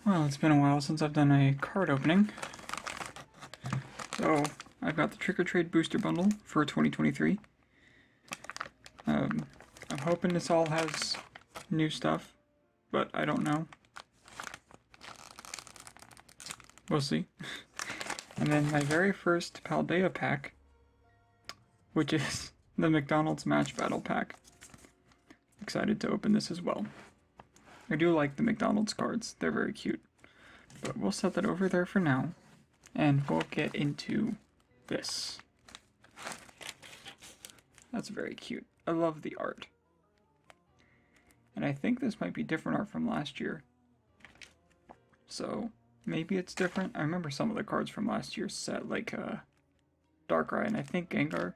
Well, it's been a while since I've done a card opening. So, I've got the Trick or Trade Booster Bundle for 2023. I'm hoping this all has new stuff, but I don't know. We'll see. And then my very first Paldea pack, which is the McDonald's Match Battle pack. Excited to open this as well. I do like the McDonald's cards, they're very cute. But we'll set that over there for now, and we'll get into this. That's very cute. I love the art. And I think this might be different art from last year. So, maybe it's different. I remember some of the cards from last year's set, like Darkrai and I think Gengar.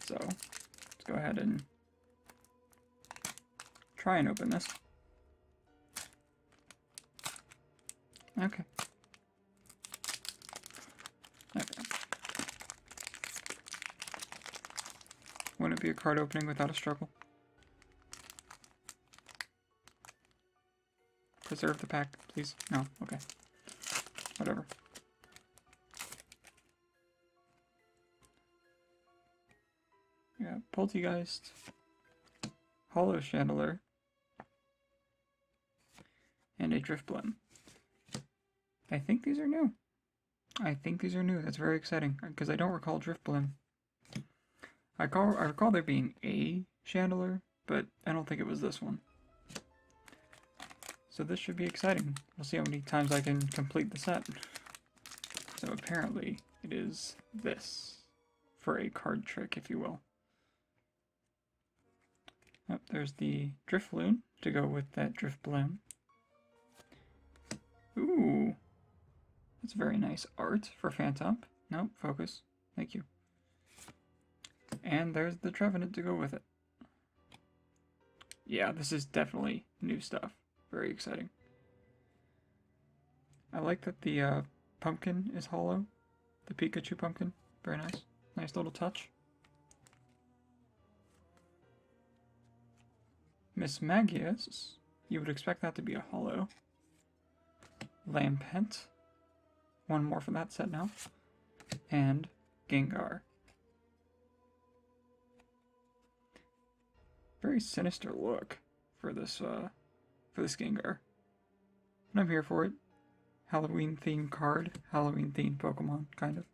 So, let's go ahead and try and open this. Okay. Okay. Wouldn't it be a card opening without a struggle? Preserve the pack, please. No, okay. Whatever. Yeah, Poltegeist, Hollow Chandelier, and a Drifblim. I think these are new. That's very exciting, because I don't recall Drifblim. I recall there being a Chandelier, but I don't think it was this one. So this should be exciting. We'll see how many times I can complete the set. So apparently it is this, for a card trick, if you will. Oh, there's the Drifloon to go with that Drifblim. Ooh, that's very nice art for Phantom. Nope, focus. Thank you. And there's the Trevenant to go with it. Yeah, this is definitely new stuff. Very exciting. I like that the pumpkin is hollow. The Pikachu pumpkin. Very nice. Nice little touch. Miss Magius. You would expect that to be a hollow. Lampent. One more for that set now. And Gengar. Very sinister look for this Gengar. But I'm here for it. Halloween themed card, Halloween themed Pokemon, kind of.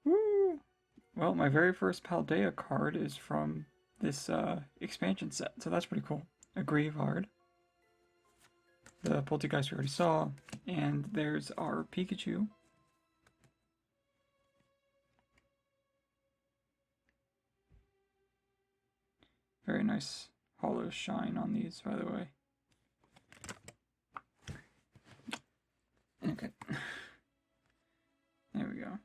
Woo! Well, my very first Paldea card is from this expansion set, so that's pretty cool. A Greavard. The Poltegeist we already saw, and there's our Pikachu. Very nice hollow shine on these, by the way. Okay. There we go.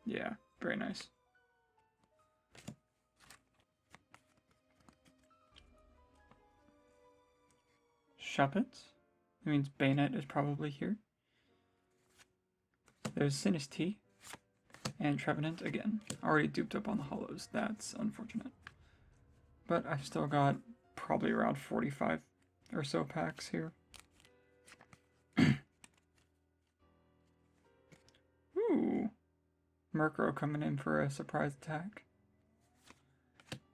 Yeah, very nice. Shuppet. That means Bayonet is probably here. There's Sinistea. And Trevenant again. Already duped up on the hollows. That's unfortunate. But I've still got probably around 45 or so packs here. Ooh. Murkrow coming in for a surprise attack.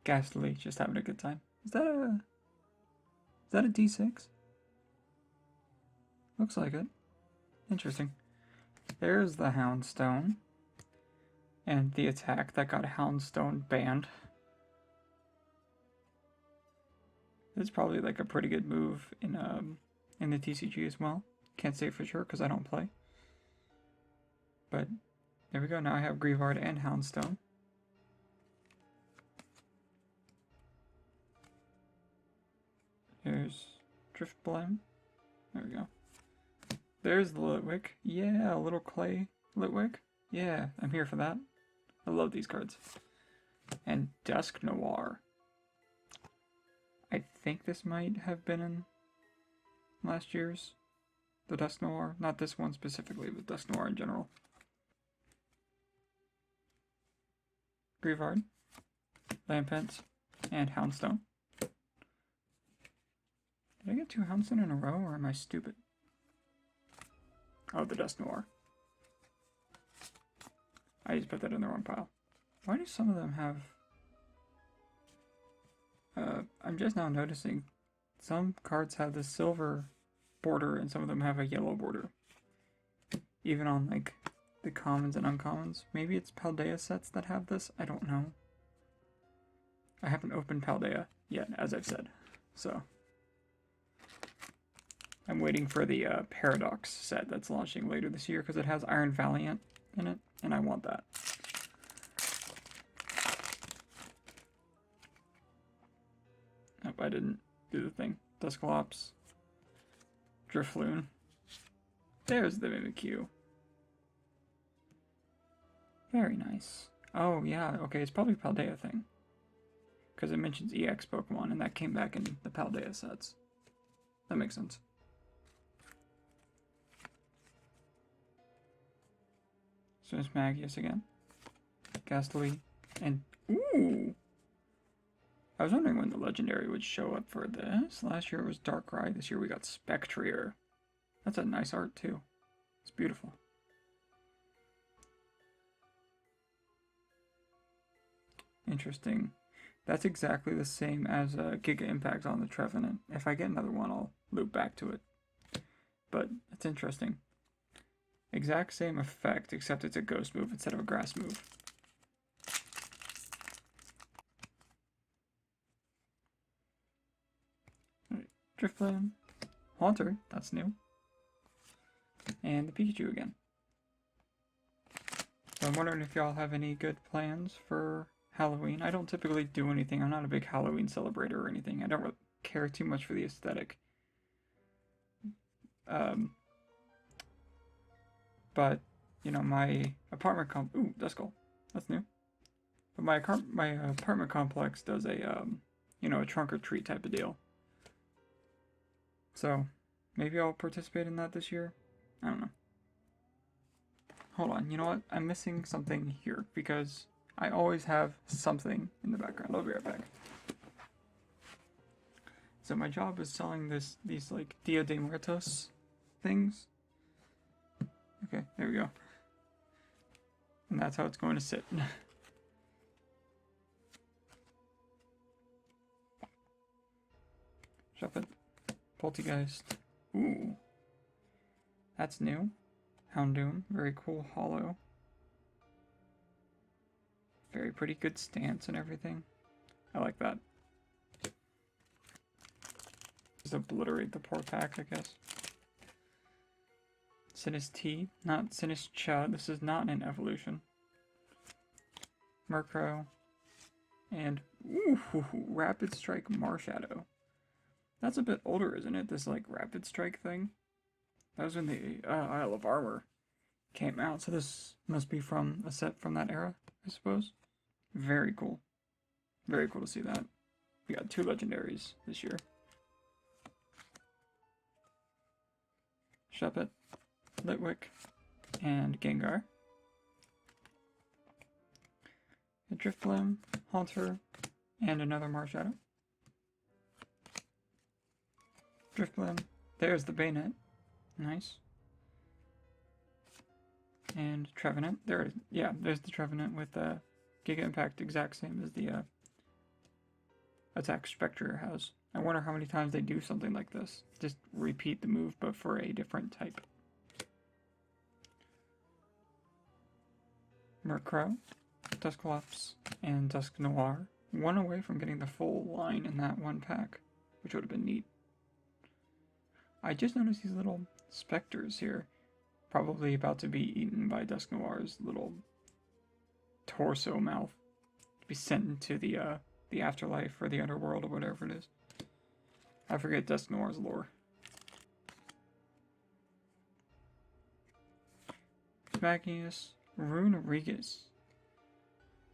Ghastly, just having a good time. Is that a D6? Looks like it. Interesting. There's the Houndstone. And the attack that got Houndstone banned. This is probably like a pretty good move in the TCG as well. Can't say for sure because I don't play. But there we go. Now I have Greavard and Houndstone. There's Drifblim. There we go. There's the Litwick. Yeah, a little clay Litwick. Yeah, I'm here for that. I love these cards. And Dusk Noir. I think this might have been in last year's, the Dusk Noir. Not this one specifically, but Dusk Noir in general. Grievard, Lampent, and Houndstone. Did I get 2 Houndstone in a row, or am I stupid? Oh, the Dusk Noir. I just put that in the wrong pile. Why do some of them have... I'm just now noticing some cards have the silver border and some of them have a yellow border. Even on, like, the commons and uncommons. Maybe it's Paldea sets that have this? I don't know. I haven't opened Paldea yet, as I've said. So... I'm waiting for the Paradox set that's launching later this year because it has Iron Valiant in it, and I want that. Nope, I didn't do the thing. Dusclops. Drifloon. There's the Mimikyu. Very nice. Oh, yeah, okay, it's probably a Paldea thing. Because it mentions EX Pokemon, and that came back in the Paldea sets. That makes sense. So it's Magius again. Ghastly. And... Ooh! I was wondering when the Legendary would show up for this. Last year it was Darkrai. This year we got Spectrier. That's a nice art too. It's beautiful. Interesting. That's exactly the same as Giga Impact on the Trevenant. If I get another one, I'll loop back to it. But it's interesting. Exact same effect, except it's a ghost move instead of a grass move. Right. Drifloon. Haunter, that's new. And the Pikachu again. So I'm wondering if y'all have any good plans for Halloween. I don't typically do anything. I'm not a big Halloween celebrator or anything. I don't really care too much for the aesthetic. But, you know, my apartment ooh, Duskull. That's new. But my apartment complex does a, you know, a trunk or treat type of deal. So, maybe I'll participate in that this year. I don't know. Hold on, you know what? I'm missing something here because I always have something in the background. I'll be right back. So my job is selling these like Dia de Muertos things. Okay, there we go. And that's how it's going to sit. Shuffle it. Poltergeist. Ooh. That's new. Houndoom. Very cool hollow. Very pretty good stance and everything. I like that. Just obliterate the poor pack, I guess. Sinus T, not Sinus Cha. This is not an evolution. Murkrow. And ooh, Rapid Strike Marshadow. That's a bit older, isn't it? This like Rapid Strike thing. That was when the Isle of Armor came out. So this must be from a set from that era, I suppose. Very cool. Very cool to see that. We got 2 legendaries this year. Shuppet. Litwick, and Gengar. A Drifloon, Haunter, and another Marshadow. Drifloon. There's the Bayonet. Nice. And Trevenant. There, yeah, there's the Trevenant with Giga Impact, exact same as the attack Spectre has. I wonder how many times they do something like this. Just repeat the move, but for a different type. Murkrow, Dusclops, and Dusknoir. One away from getting the full line in that one pack, which would have been neat. I just noticed these little specters here, probably about to be eaten by Dusknoir's little torso mouth, to be sent into the afterlife or the underworld or whatever it is. I forget Dusknoir's lore. Magius. Runerigus.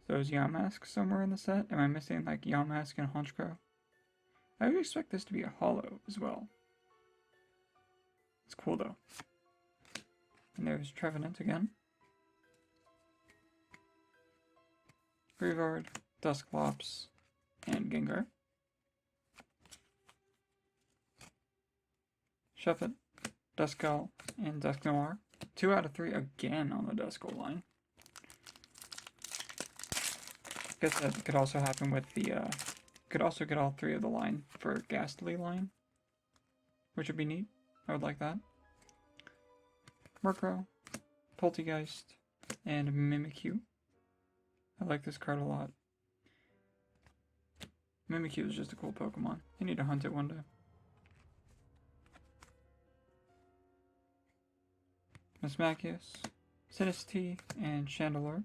So is Yamask somewhere in the set? Am I missing like Yamask and Honchkrow? I would expect this to be a hollow as well. It's cool though. And there's Trevenant again. Grievard, Dusclops, and Gengar. Shuffit, Duskull, and Dusknoir. 2 out of 3 again on the Duskull line. I guess that could also happen with the, could also get all 3 of the line for Ghastly line, which would be neat. I would like that. Murkrow, Poltegeist, and Mimikyu. I like this card a lot. Mimikyu is just a cool Pokemon. You need to hunt it one day. Mismagius, Sinistea, and Chandelure.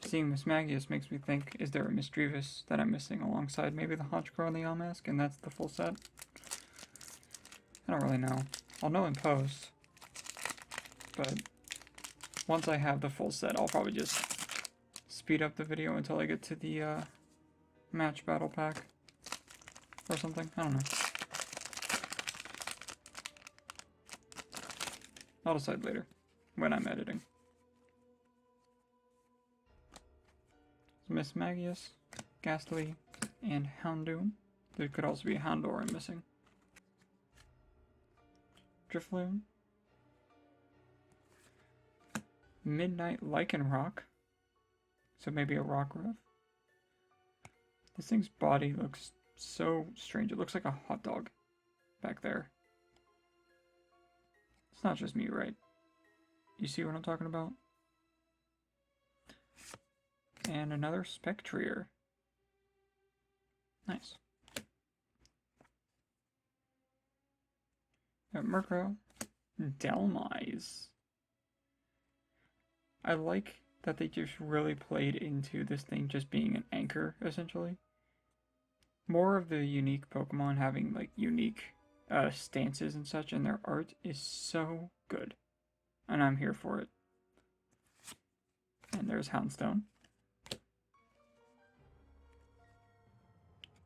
Seeing Mismagius makes me think, is there a Misdreavus that I'm missing alongside maybe the Honchkrow and the Yamask, and that's the full set? I don't really know. I'll know in post, but once I have the full set, I'll probably just speed up the video until I get to the match battle pack or something. I don't know. I'll decide later when I'm editing. Mismagius, Ghastly, and Houndoom. There could also be a Houndour I'm missing. Drifloon. Midnight Lycanroc. So maybe a Rockruff. This thing's body looks so strange. It looks like a hot dog back there. It's not just me, right? You see what I'm talking about? And another Spectrier. Nice. Murkrow. Delmise. I like that they just really played into this thing just being an anchor, essentially. More of the unique Pokemon having, like, unique stances and such, and their art is so good. And I'm here for it. And there's Houndstone.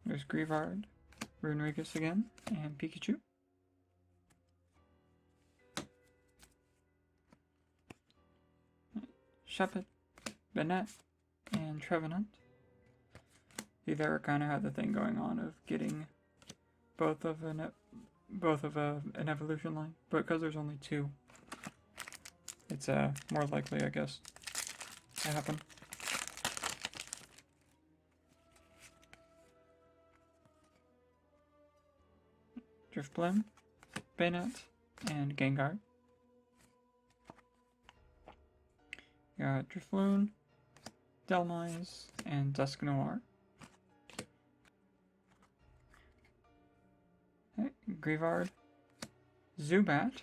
There's Grievard, Runerigus again, and Pikachu. Shuppet, Banette, and Trevenant. Either kind of had the thing going on of getting both of an evolution line, but because there's only 2, it's more likely, I guess, to happen. Drifblim, Banette, and Gengar. Got Drifloon, Delmise, and Dusknoir. Okay, Grievard, Zubat,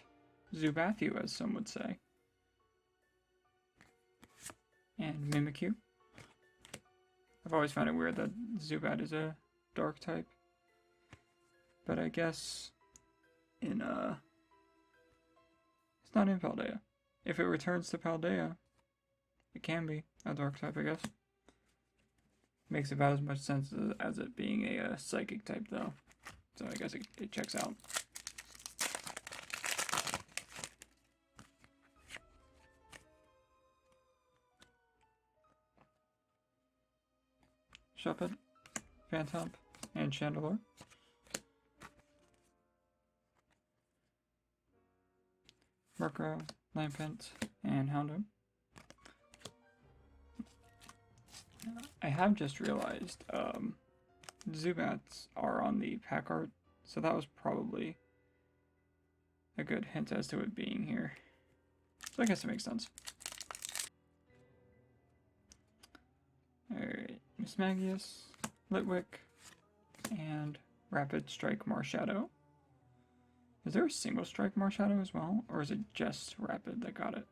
Zubathu as some would say, and Mimikyu. I've always found it weird that Zubat is a dark type. But I guess in, it's not in Paldea. If it returns to Paldea, it can be a dark type, I guess. Makes about as much sense as it being a psychic type, though. So I guess it checks out. Shuppet, Phantomp, and Chandelure. Murkrow, Lampent, and Houndoom. I have just realized Zubats are on the pack art, so that was probably a good hint as to it being here. So I guess it makes sense. Alright, Mismagius, Litwick, and Rapid Strike Marshadow. Is there a single strike Marshadow as well, or is it just Rapid that got it?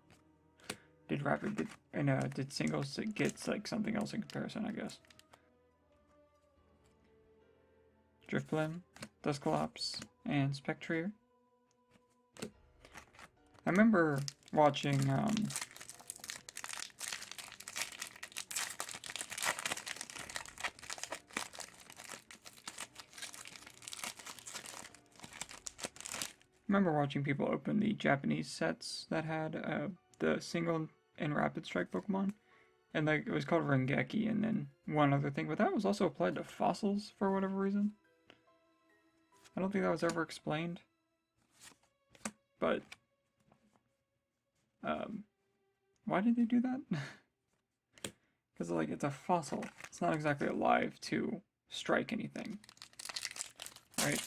Did Rapid get, and did singles get like something else in comparison, I guess? Drifblim, Dusclops, and Spectrier. I remember watching people open the Japanese sets that had the single and rapid strike Pokemon, And like it was called Rengeki, and then one other thing, but that was also applied to fossils for whatever reason. I don't think that was ever explained. But why did they do that? Because like it's a fossil. It's not exactly alive to strike anything. Right?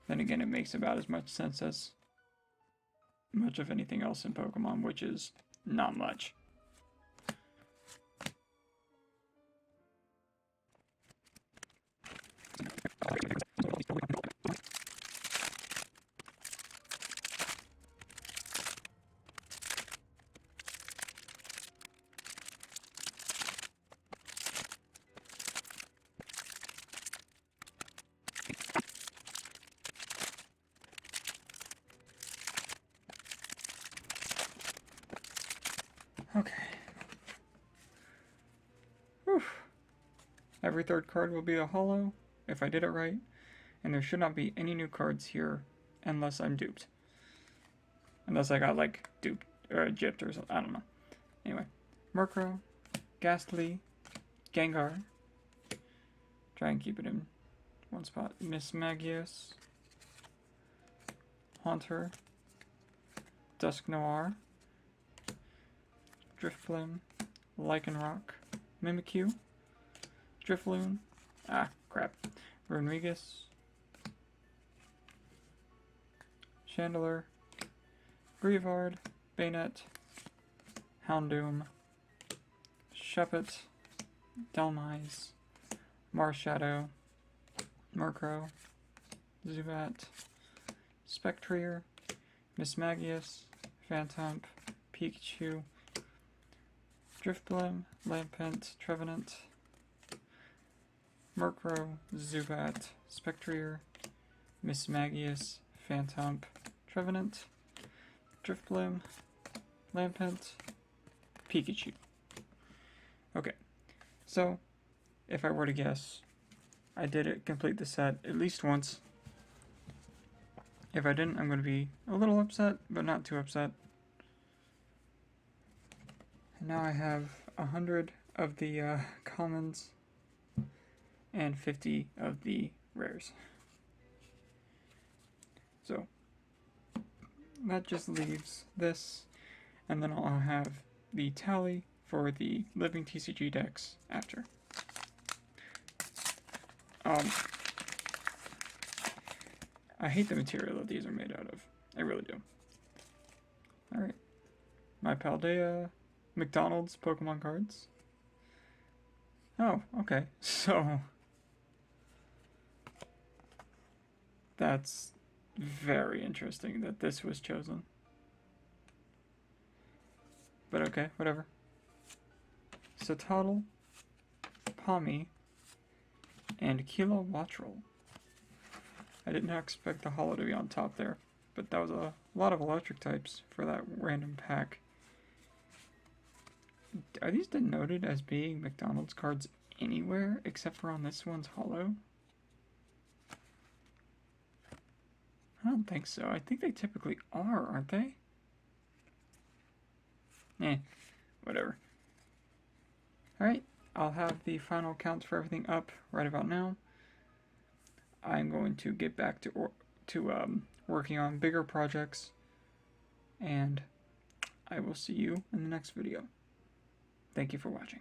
Then again, it makes about as much sense as much of anything else in Pokemon, which is not much. Okay. Whew. Every third card will be a holo, if I did it right, and there should not be any new cards here unless I'm duped. Unless I got, like, duped, or gypped or something, I don't know. Anyway, Murkrow, Ghastly, Gengar, try and keep it in one spot, Miss Magius, Haunter, Dusk Noir, Drifblim, Lycanroc, Mimikyu, Drifloon, ah, crap, Runrigus, Chandelure, Grievard, Bayonet, Houndoom, Shuppet, Dhelmise, Marshadow, Murkrow, Zubat, Spectrier, Mismagius, Phantump, Pikachu, Drifblim, Lampent, Trevenant, Murkrow, Zubat, Spectrier, Mismagius, Phantump, Trevenant, Drifblim, Lampent, Pikachu. Okay, so if I were to guess, I did complete the set at least once. If I didn't, I'm going to be a little upset, but not too upset. And now I have 100 of the commons and 50 of the rares. So that just leaves this, and then I'll have the tally for the living TCG Dex after. I hate the material that these are made out of. I really do. Alright. My Paldea McDonald's Pokemon cards. Oh, okay. So that's very interesting that this was chosen. But okay, whatever. Sotodle, Palmy, and Kilowattrel. I did not expect the holo to be on top there, but that was a lot of electric types for that random pack. Are these denoted as being McDonald's cards anywhere except for on this one's holo? I don't think so. I think they typically are, aren't they? Whatever. Alright, I'll have the final counts for everything up right about now. I'm going to get back to working on bigger projects, and I will see you in the next video. Thank you for watching.